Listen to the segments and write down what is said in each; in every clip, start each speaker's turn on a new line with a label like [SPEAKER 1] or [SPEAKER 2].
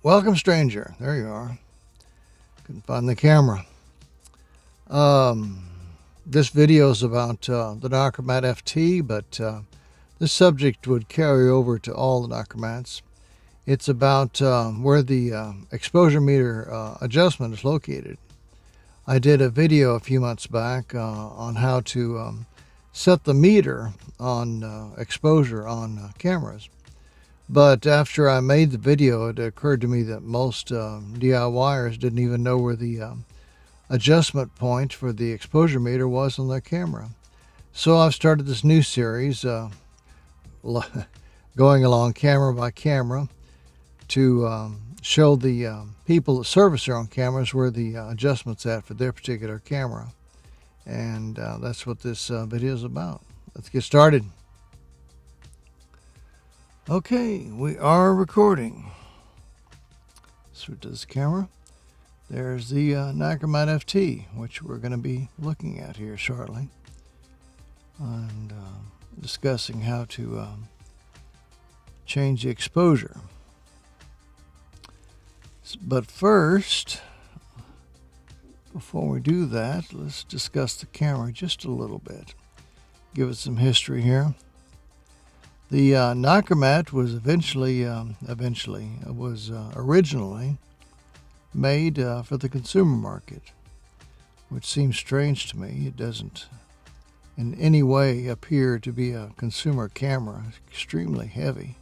[SPEAKER 1] Welcome, stranger. There you are. Couldn't find the camera. Um, this video is about the Nikkormat FT, but this subject would carry over to all the Nikkormats. It's about where the exposure meter adjustment is located. I did a video a few months back on how to set the meter on exposure on cameras. But after I made the video, it occurred to me that most DIYers didn't even know where the adjustment point for the exposure meter was on their camera. So I've started this new series, going along camera by camera, to show the people that service their own cameras where the adjustment's at for their particular camera. And that's what this video is about. Let's get started. Okay, we are recording. Switch to this camera. There's the Nikkormat FT, which we're going to be looking at here shortly, and discussing how to change the exposure. But first, before we do that, let's discuss the camera just a little bit. Give it some history here. The Nikkormat was originally made for the consumer market, which seems strange to me. It doesn't in any way appear to be a consumer camera. It's extremely heavy,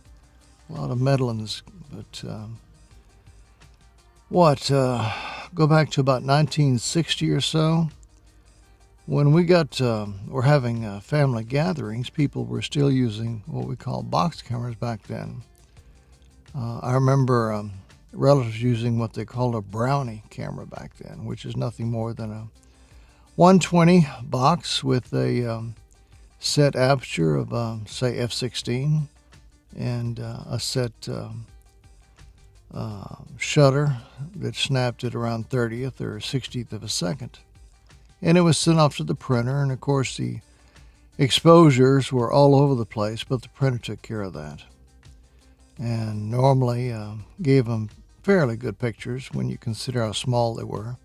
[SPEAKER 1] a lot of metal in this. But go back to about 1960 or so. When we were having family gatherings, people were still using what we call box cameras back then. I remember relatives using what they called a brownie camera back then, which is nothing more than a 120 box with a set aperture of, say, f/16 and a set shutter that snapped at around 30th or 60th of a second. And it was sent off to the printer, and of course the exposures were all over the place, but the printer took care of that. And normally gave them fairly good pictures when you consider how small they were.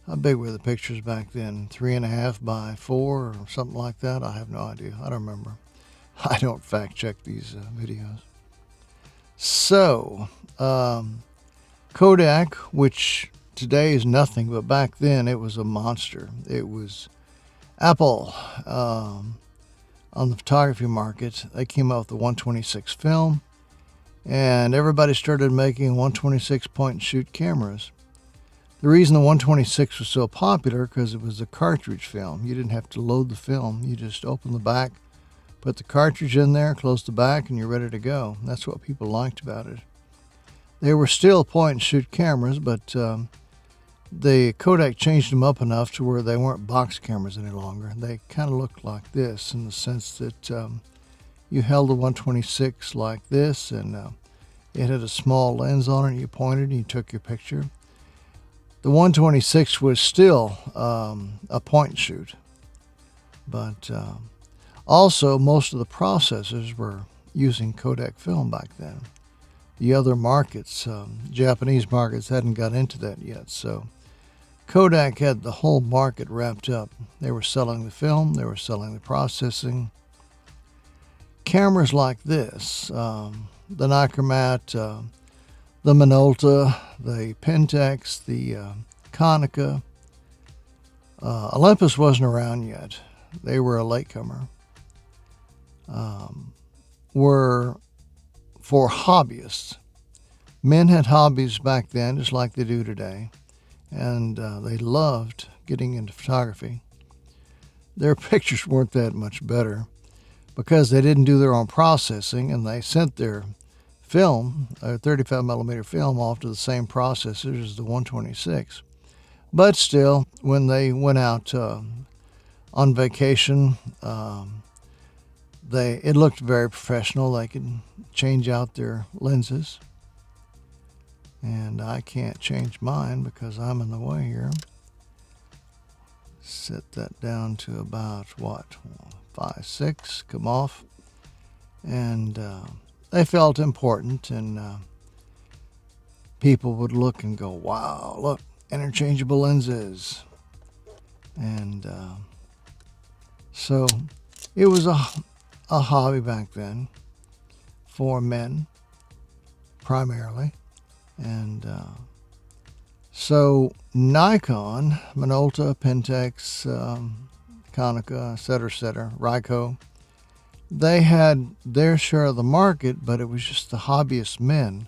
[SPEAKER 1] How big were the pictures back then? 3.5 by 4 or something like that? I have no idea. I don't remember. I don't fact check these videos. So, Kodak, which today is nothing, but back then it was a monster. It was Apple on the photography market. They came out with the 126 film, and everybody started making 126 point and shoot cameras. The reason the 126 was so popular because it was a cartridge film. You didn't have to load the film. You just open the back, put the cartridge in there, close the back, and you're ready to go. That's what people liked about it. They were still point and shoot cameras, but the Kodak changed them up enough to where they weren't box cameras any longer. They kind of looked like this in the sense that you held the 126 like this, and it had a small lens on it. You pointed and you took your picture. The 126 was still a point and shoot, but also most of the processors were using Kodak film back then. The other markets, Japanese markets, hadn't got into that yet, so Kodak had the whole market wrapped up. They were selling the film, they were selling the processing. Cameras like this, the Nikkormat, the Minolta, the Pentax, the Konica. Olympus wasn't around yet. They were a latecomer. Were for hobbyists. Men had hobbies back then, just like they do today, and they loved getting into photography. Their pictures weren't that much better because they didn't do their own processing, and they sent their film, a 35 millimeter film, off to the same processors as the 126. But still, when they went out on vacation, it looked very professional. They could change out their lenses. And I can't change mine because I'm in the way here. Set that down to about, 5, 6, come off. And they felt important, and people would look and go, wow, look, interchangeable lenses. And so it was a hobby back then for men primarily. And so Nikon, Minolta, Pentax, Konica, et cetera, Ryko, they had their share of the market, but it was just the hobbyist men.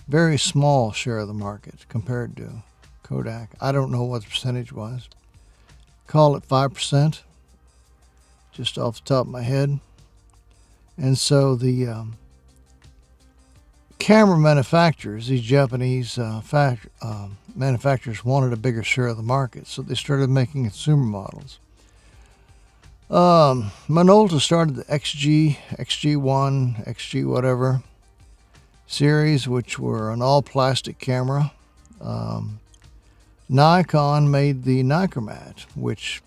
[SPEAKER 1] Very small share of the market compared to Kodak. I don't know what the percentage was. Call it 5%, just off the top of my head. And so the camera manufacturers, these Japanese manufacturers, wanted a bigger share of the market, so they started making consumer models. Minolta started the XG, XG1, XG whatever series, which were an all-plastic camera. Nikon made the Nikkormat, which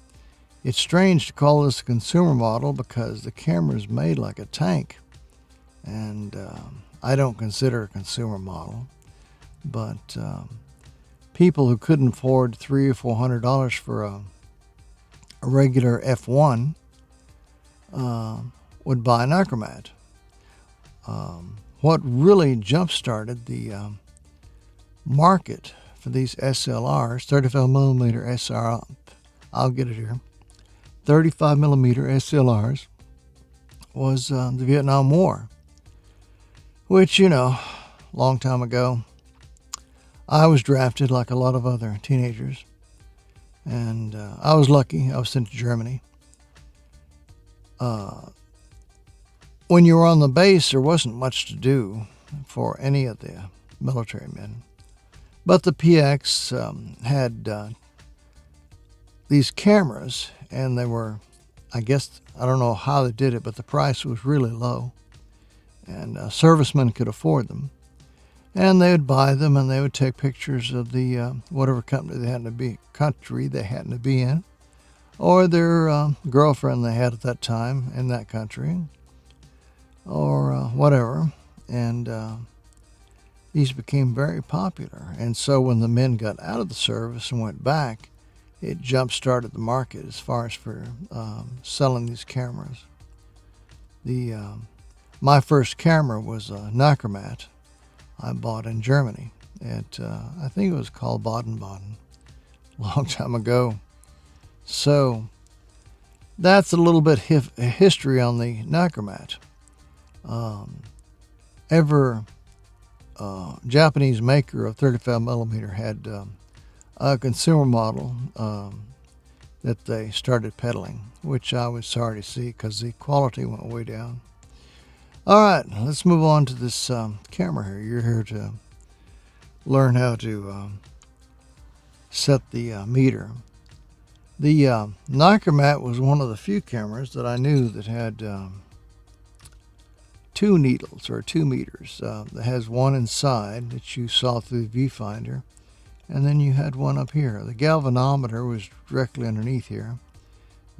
[SPEAKER 1] it's strange to call this a consumer model because the camera is made like a tank. And I don't consider it a consumer model, but people who couldn't afford $300 or $400 for a regular F1 would buy a Nikkormat. What really jump-started the market for these SLRs, 35 millimeter SLR, I'll get it here, 35 millimeter SLRs, was the Vietnam War, which, you know, long time ago, I was drafted like a lot of other teenagers, and I was lucky. I was sent to Germany. When you were on the base, there wasn't much to do for any of the military men. But the PX had these cameras, and they were, I guess, I don't know how they did it, but the price was really low. And servicemen could afford them. And they would buy them, and they would take pictures of the whatever country they happened to be in, or their girlfriend they had at that time in that country, or whatever. And these became very popular. And so when the men got out of the service and went back, it jump-started the market as far as for selling these cameras. My first camera was a Nikkormat I bought in Germany. I think it was called Baden-Baden, a long time ago. So that's a little bit history on the Nikkormat. Japanese maker of 35 millimeter had a consumer model that they started peddling, which I was sorry to see because the quality went way down. All right, let's move on to this camera here. You're here to learn how to set the meter. The Nikkormat was one of the few cameras that I knew that had two needles or 2 meters. That has one inside that you saw through the viewfinder, and then you had one up here. The galvanometer was directly underneath here,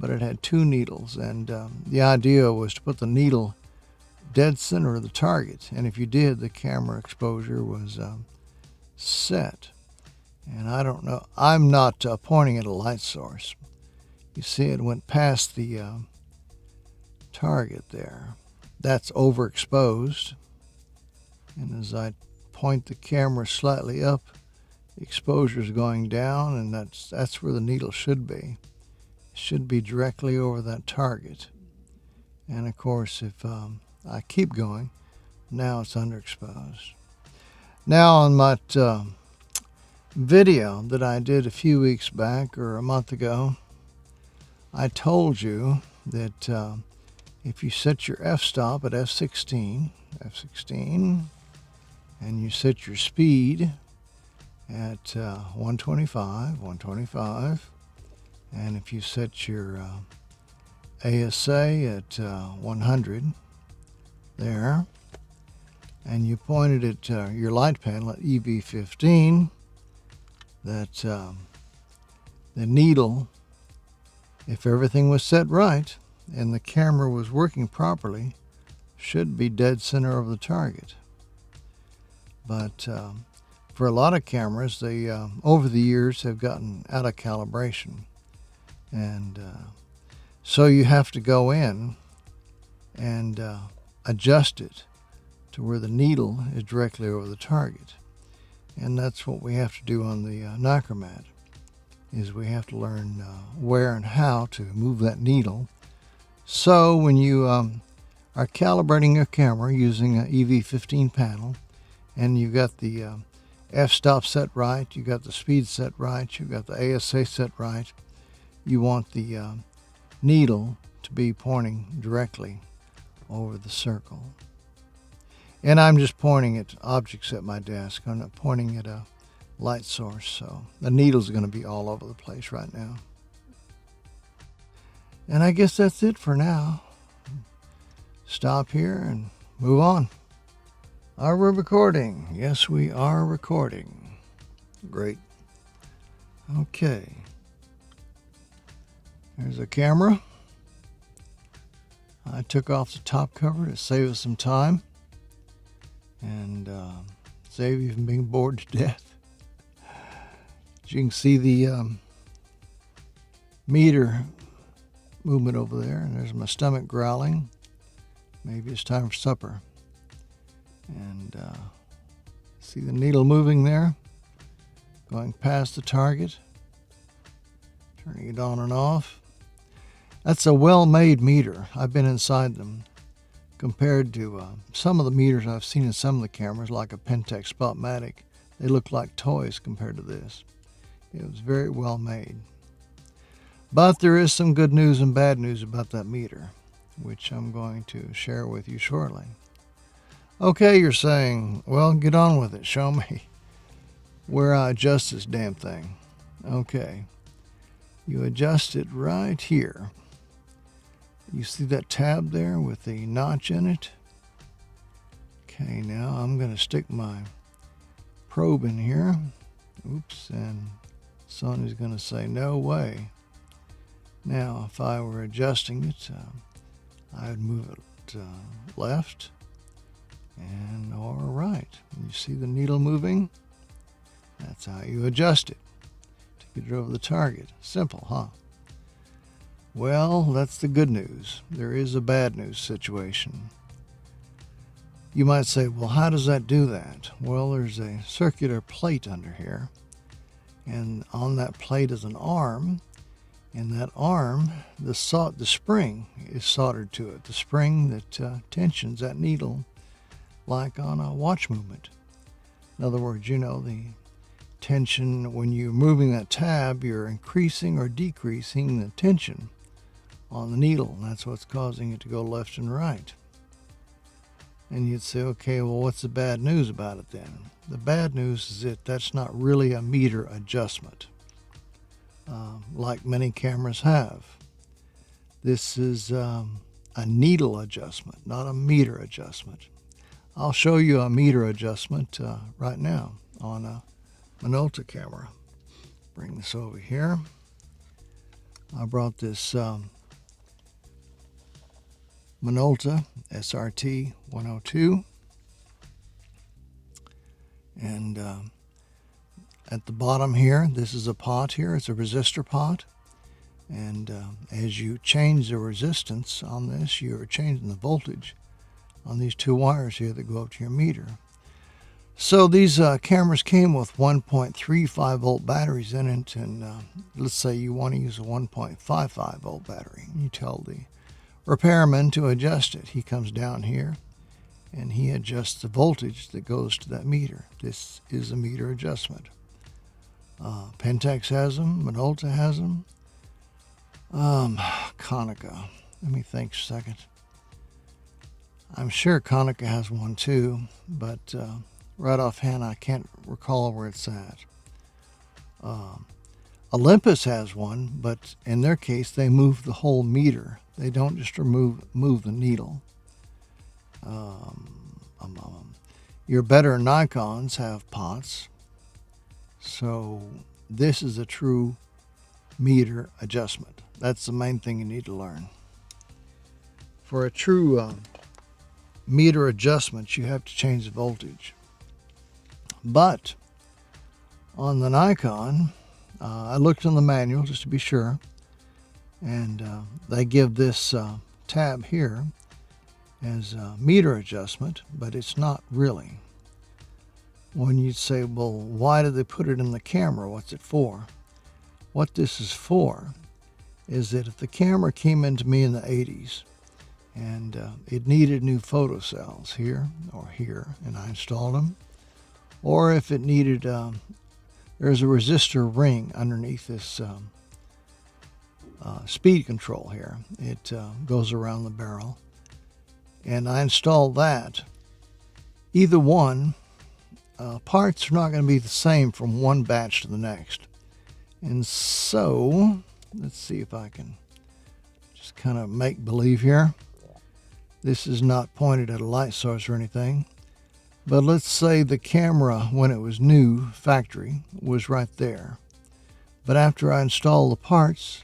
[SPEAKER 1] but it had 2 needles, and the idea was to put the needle dead center of the target, and if you did, the camera exposure was set. And I don't know, I'm not pointing at a light source. You see it went past the target there. That's overexposed, and as I point the camera slightly up, the exposure is going down, and that's where the needle should be. It should be directly over that target. And of course, if I keep going, now it's underexposed. Now on my video that I did a few weeks back or a month ago, I told you that if you set your f-stop at F16, and you set your speed at 125, and if you set your ASA at 100 there, and you pointed at your light panel at EV15, that the needle, if everything was set right and the camera was working properly, should be dead center of the target. But for a lot of cameras, they over the years have gotten out of calibration, and so you have to go in and adjust it to where the needle is directly over the target. And that's what we have to do on the Nikkormat, is we have to learn where and how to move that needle. So when you are calibrating your camera using an EV15 panel, and you got the f-stop set right, you got the speed set right, you got the ASA set right, you want the needle to be pointing directly over the circle. And I'm just pointing at objects at my desk. I'm not pointing at a light source, so the needle's going to be all over the place right now. And I guess that's it for now. Stop here and move on. Are we recording? Yes, we are recording. Great. Okay. There's a camera. I took off the top cover to save us some time and save you from being bored to death. As you can see the meter movement over there, and there's my stomach growling. Maybe it's time for supper. And see the needle moving there, going past the target, turning it on and off. That's a well-made meter. I've been inside them, compared to some of the meters I've seen in some of the cameras, like a Pentax Spotmatic. They look like toys compared to this. It was very well made. But there is some good news and bad news about that meter, which I'm going to share with you shortly. Okay, you're saying, well, get on with it. Show me where I adjust this damn thing. Okay, you adjust it right here. You see that tab there with the notch in it? Okay, now I'm going to stick my probe in here. Oops, and Sony's going to say, no way. Now, if I were adjusting it, I would move it left and or right. You see the needle moving? That's how you adjust it to get it over the target. Simple, huh? Well, that's the good news. There is a bad news situation. You might say, well, how does that do that? Well, there's a circular plate under here, and on that plate is an arm. In that arm, the spring is soldered to it, the spring that tensions that needle like on a watch movement. In other words, you know, the tension, when you're moving that tab, you're increasing or decreasing the tension on the needle, and that's what's causing it to go left and right. And you'd say, okay, well, what's the bad news about it then? The bad news is that that's not really a meter adjustment, like many cameras have. This is a needle adjustment, not a meter adjustment. I'll show you a meter adjustment right now on a Minolta camera. Bring this over here. I brought this Minolta SRT 102, and at the bottom here, this is a pot here. It's a resistor pot, and as you change the resistance on this, you're changing the voltage on these two wires here that go up to your meter. So these cameras came with 1.35 volt batteries in it, and let's say you want to use a 1.55 volt battery. You tell the repairman to adjust it. He comes down here and he adjusts the voltage that goes to that meter. This is a meter adjustment. Pentax has them, Minolta has them, Konica. Let me think a second. I'm sure Konica has one too, but right offhand I can't recall where it's at. Olympus has one, but in their case they move the whole meter. They don't just move the needle. Your better Nikons have pots. So this is a true meter adjustment. That's the main thing you need to learn. For a true meter adjustment, you have to change the voltage. But On the Nikon, I looked in the manual just to be sure, and they give this tab here as a meter adjustment, but it's not really. When you'd say, well, why did they put it in the camera? What's it for? What this is for is that if the camera came into me in the 80s and it needed new photocells here or here, and I installed them, or if it needed, there's a resistor ring underneath this speed control here. It goes around the barrel, and I installed that. Either one, parts are not going to be the same from one batch to the next. And so, let's see if I can just kind of make believe here. This is not pointed at a light source or anything. But let's say the camera, when it was new, factory, was right there. But after I install the parts,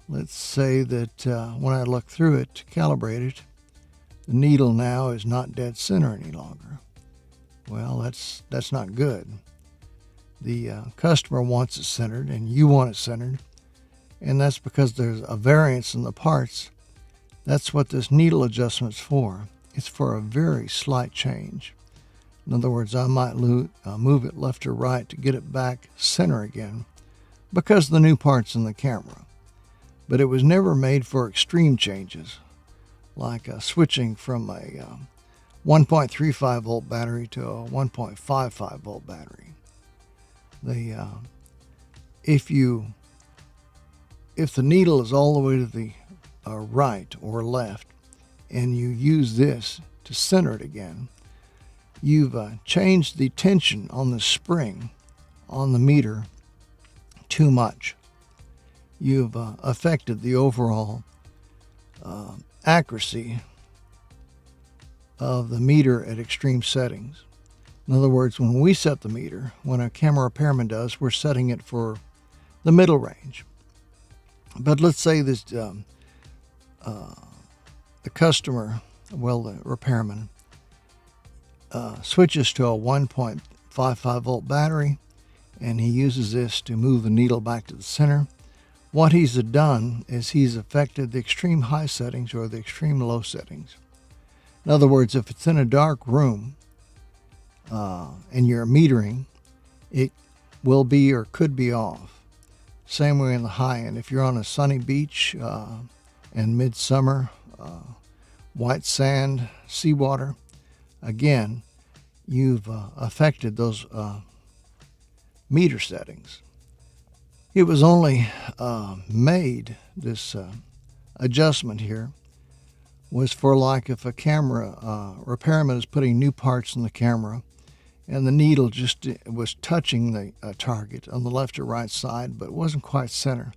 [SPEAKER 1] let's say that when I look through it to calibrate it, the needle now is not dead center any longer. Well, that's not good. The customer wants it centered, and you want it centered, and that's because there's a variance in the parts. That's what this needle adjustment's for. It's for a very slight change. In other words, I might move it left or right to get it back center again because of the new parts in the camera. But it was never made for extreme changes, like switching from a 1.35 volt battery to a 1.55 volt battery. If the needle is all the way to the right or left, and you use this to center it again, you've changed the tension on the spring on the meter too much. You've affected the overall accuracy of the meter at extreme settings. In other words, when we set the meter, when a camera repairman does, we're setting it for the middle range. But let's say this, the customer, well, the repairman, switches to a 1.55 volt battery, and he uses this to move the needle back to the center. What he's done is he's affected the extreme high settings or the extreme low settings. In other words, if it's in a dark room and you're metering, it will be or could be off. Same way in the high end. If you're on a sunny beach in midsummer, white sand, seawater, again, you've affected those meter settings. It was only made, this adjustment here, was for like if a camera repairman is putting new parts in the camera and the needle just was touching the target on the left or right side, but wasn't quite center.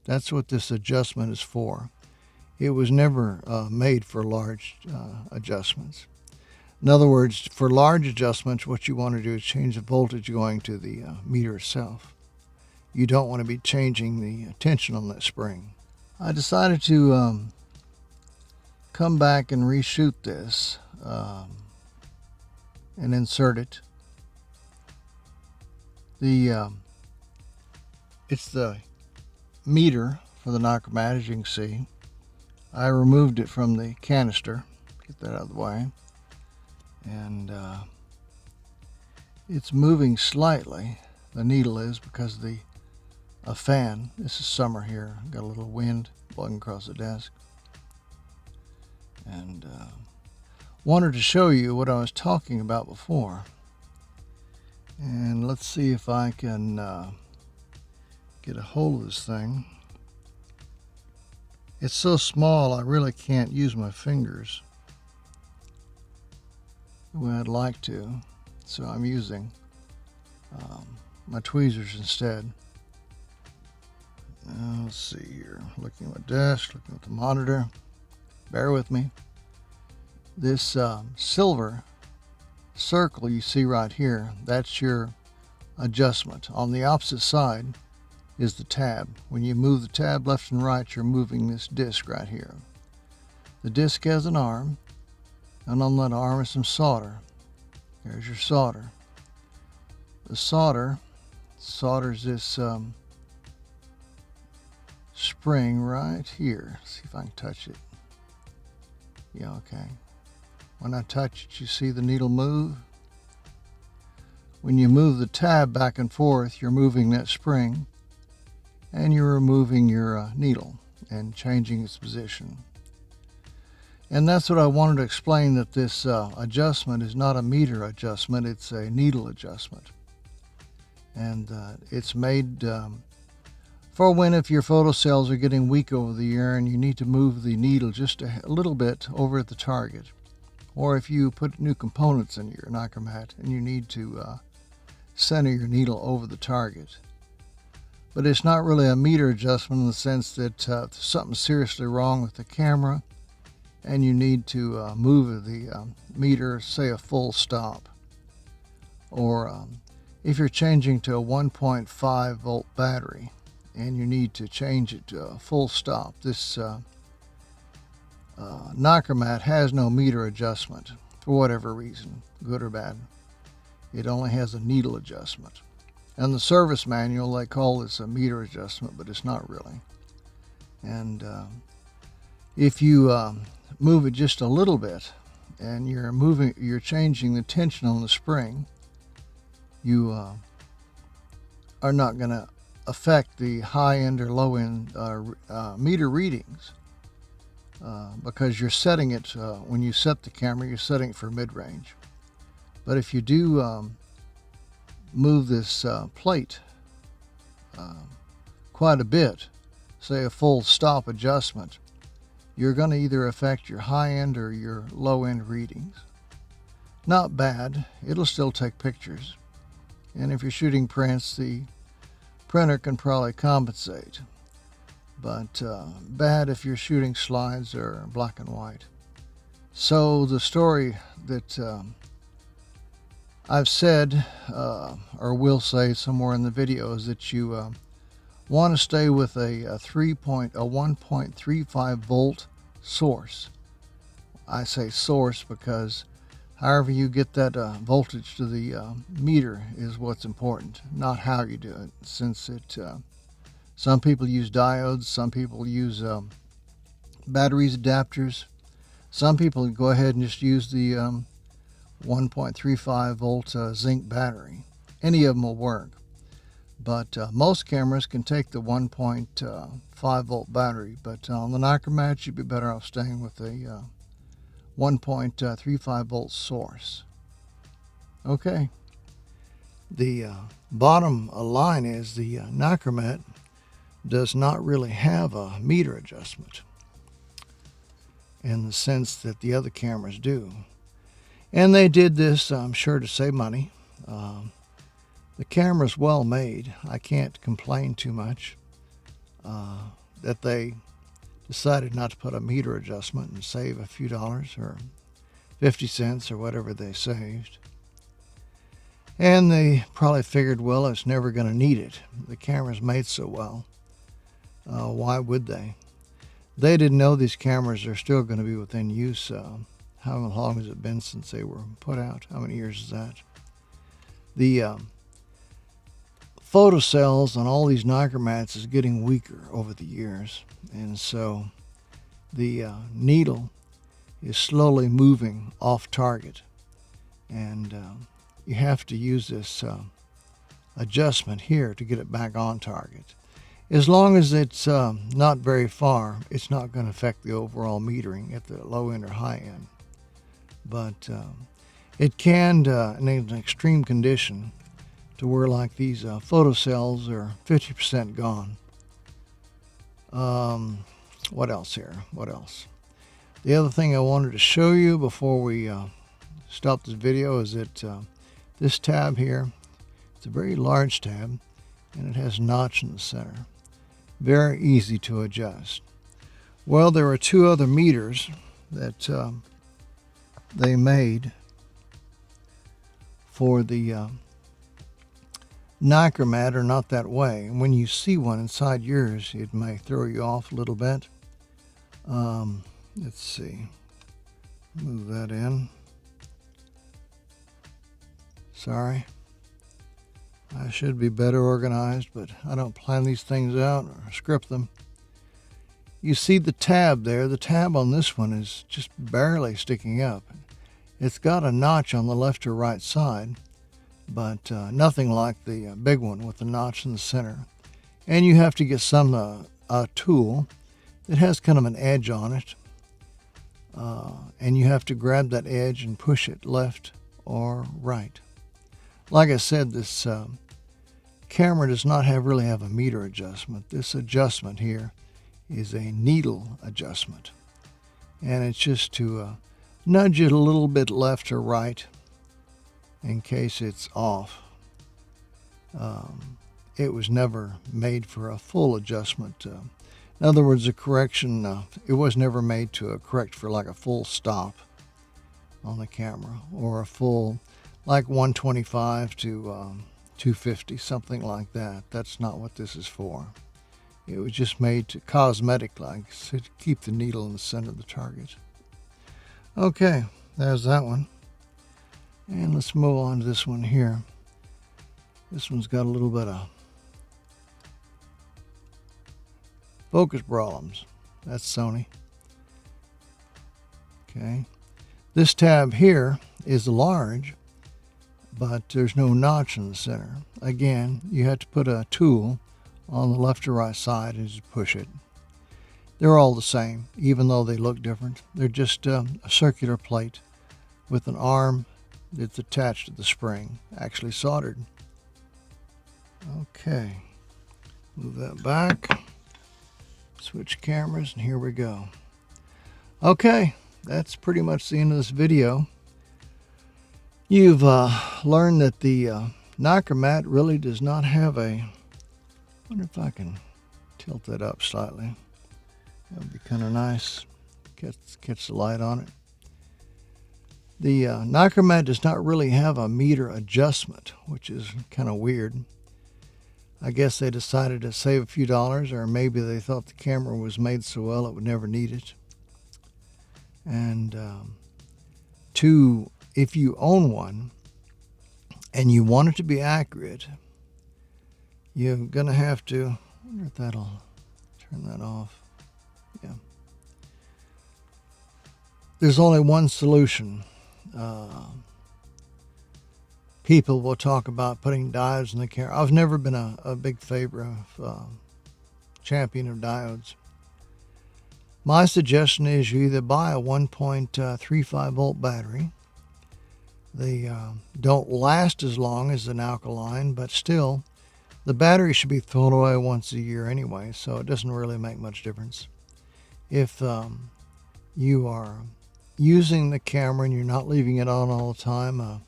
[SPEAKER 1] That's what this adjustment is for. It was never made for large adjustments. In other words, for large adjustments, what you want to do is change the voltage going to the meter itself. You don't want to be changing the tension on that spring. I decided to come back and reshoot this and insert it. It's the meter for the Nikkormat, as you can see. I removed it from the canister, get that out of the way, and it's moving slightly. The needle is because of a fan. This is summer here. Got a little wind blowing across the desk, and wanted to show you what I was talking about before. And let's see if I can get a hold of this thing. It's so small I really can't use my fingers the way I'd like to, so I'm using my tweezers instead. Let's see here, looking at my desk, looking at the monitor. Bear with me. This silver circle you see right here, that's your adjustment. On the opposite side is the tab. When you move the tab left and right, you're moving this disc right here. The disc has an arm, and on that arm is some solder. There's your solder. The solder solders this spring right here. See if I can touch it. Yeah, okay. When I touch it, you see the needle move. When you move the tab back and forth, you're moving that spring, and you're removing your needle and changing its position. And that's what I wanted to explain, that this adjustment is not a meter adjustment, it's a needle adjustment. And it's made for when, if your photocells are getting weak over the year and you need to move the needle just a little bit over at the target, or if you put new components in your Nikkormat and you need to center your needle over the target. But it's not really a meter adjustment in the sense that if something's seriously wrong with the camera and you need to move the meter, say a full stop, or if you're changing to a 1.5 volt battery and you need to change it to a full stop, this Nikkormat has no meter adjustment for whatever reason, good or bad. It only has a needle adjustment. And the service manual, they call this a meter adjustment, but it's not really. And if you move it just a little bit and you're changing the tension on the spring, you are not going to affect the high end or low end meter readings because you're setting it, when you set the camera, you're setting it for mid-range. But if you do move this plate quite a bit, say a full stop adjustment, you're going to either affect your high end or your low end readings. Not bad, it'll still take pictures. And if you're shooting prints, the printer can probably compensate. But bad if you're shooting slides or black and white. So the story that I've said, or will say somewhere in the video, is that you want to stay with a 1.35 volt source. I say source because however you get that voltage to the meter is what's important, not how you do it. Since it, some people use diodes, some people use batteries, adapters. Some people go ahead and just use the 1.35 volt zinc battery. Any of them will work. But most cameras can take the 1.5 volt battery. But on the Nikkormat, you'd be better off staying with a 1.35 volt source. Okay. The bottom line is the Nikkormat does not really have a meter adjustment in the sense that the other cameras do. And they did this, I'm sure, to save money. The camera's well made. I can't complain too much that they decided not to put a meter adjustment and save a few dollars or 50 cents or whatever they saved. And they probably figured, well, it's never going to need it. The camera's made so well. Why would they? They didn't know these cameras are still going to be within use. How long has it been since they were put out? How many years is that? The photocells on all these Nikkormats is getting weaker over the years. And so the needle is slowly moving off target. And you have to use this adjustment here to get it back on target. As long as it's not very far, it's not going to affect the overall metering at the low end or high end. But it can, in an extreme condition, to where like these photocells are 50% gone. What else here? What else? The other thing I wanted to show you before we stop this video is that this tab here, it's a very large tab, and it has a notch in the center. Very easy to adjust. Well, there are two other meters that they made for the Nikkormat are not that way. And when you see one inside yours, it may throw you off a little bit. Let's see. Move that in. Sorry. I should be better organized, but I don't plan these things out or script them. You see the tab there. The tab on this one is just barely sticking up. It's got a notch on the left or right side, but nothing like the big one with the notch in the center. And you have to get some tool that has kind of an edge on it, and you have to grab that edge and push it left or right. Like I said, this camera does not really have a meter adjustment. This adjustment here is a needle adjustment, and it's just to nudge it a little bit left or right in case it's off. It was never made for a full adjustment. In other words, a correction, it was never made to correct for like a full stop on the camera, or a full, like 125 to 250, something like that. That's not what this is for. It was just made to cosmetic, like, to keep the needle in the center of the target. Okay, there's that one. And let's move on to this one here. This one's got a little bit of focus problems. That's Sony. Okay. This tab here is large, but there's no notch in the center. Again, you have to put a tool on the left or right side as you push it. They're all the same, even though they look different. They're just a circular plate with an arm that's attached to the spring, actually soldered. Okay, move that back, switch cameras, and here we go. Okay, that's pretty much the end of this video. You've learned that the Nikkormat really does not have a, I wonder if I can tilt that up slightly. That would be kind of nice. Catch the light on it. The Nikkormat does not really have a meter adjustment, which is kind of weird. I guess they decided to save a few dollars, or maybe they thought the camera was made so well it would never need it. And if you own one and you want it to be accurate, you're going to have to, I wonder if that'll turn that off. Yeah. There's only one solution. People will talk about putting diodes in the camera. I've never been a big favorite of champion of diodes. My suggestion is you either buy a 1.35 volt battery. They don't last as long as an alkaline, but still, the battery should be thrown away once a year anyway, so it doesn't really make much difference. If you are using the camera and you're not leaving it on all the time, a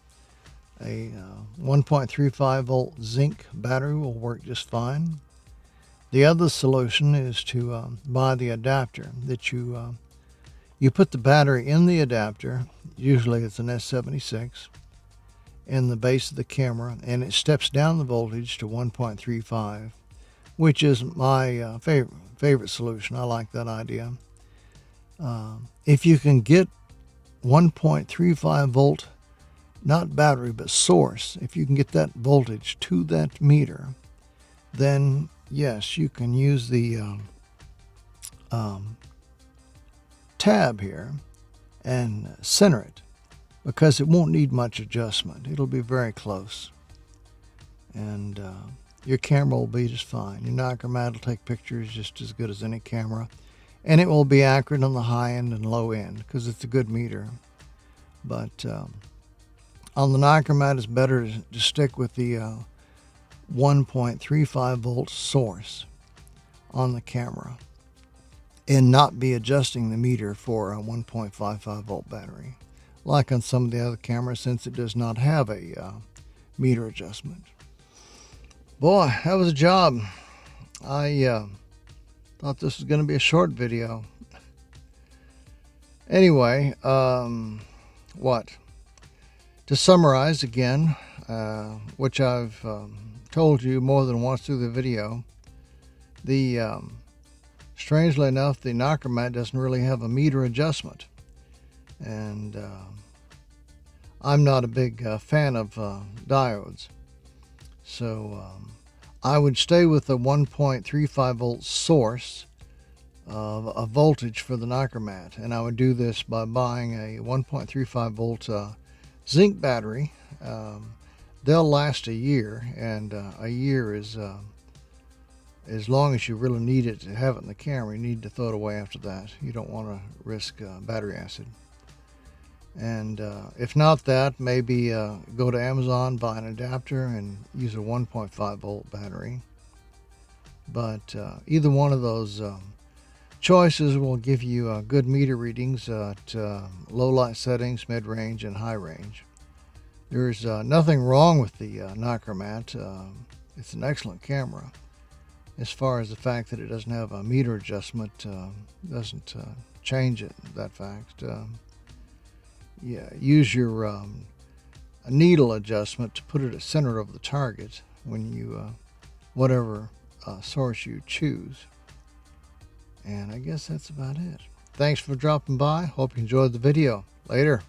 [SPEAKER 1] 1.35 volt zinc battery will work just fine. The other solution is to buy the adapter that you put the battery in the adapter. Usually it's an S76 in the base of the camera, and it steps down the voltage to 1.35, which is my favorite solution. I like that idea. If you can get 1.35 volt, not battery but source, if you can get that voltage to that meter, then yes, you can use the tab here and center it, because it won't need much adjustment. It'll be very close, and your camera will be just fine. Your Nikkormat will take pictures just as good as any camera, and it will be accurate on the high end and low end because it's a good meter. But on the Nikkormat, it's better to stick with the 1.35 volt source on the camera and not be adjusting the meter for a 1.55 volt battery like on some of the other cameras, since it does not have a meter adjustment. Boy, that was a job. I thought this was going to be a short video. Anyway, to summarize again, which I've told you more than once through the video, strangely enough, the Nikkormat doesn't really have a meter adjustment, and I'm not a big fan of diodes, So I would stay with the 1.35 volt source of a voltage for the Nikkormat, and I would do this by buying a 1.35 volt zinc battery. They'll last a year, and a year is as long as you really need it to have it in the camera. You need to throw it away after that. You don't want to risk battery acid. And if not that, maybe go to Amazon, buy an adapter, and use a 1.5 volt battery. But either one of those choices will give you good meter readings at low light settings, mid range, and high range. There's nothing wrong with the Nikkormat. It's an excellent camera. As far as the fact that it doesn't have a meter adjustment, doesn't change it. That fact. Yeah, use your needle adjustment to put it at center of the target when you whatever source you choose. And I guess that's about it. Thanks for dropping by. Hope you enjoyed the video. Later.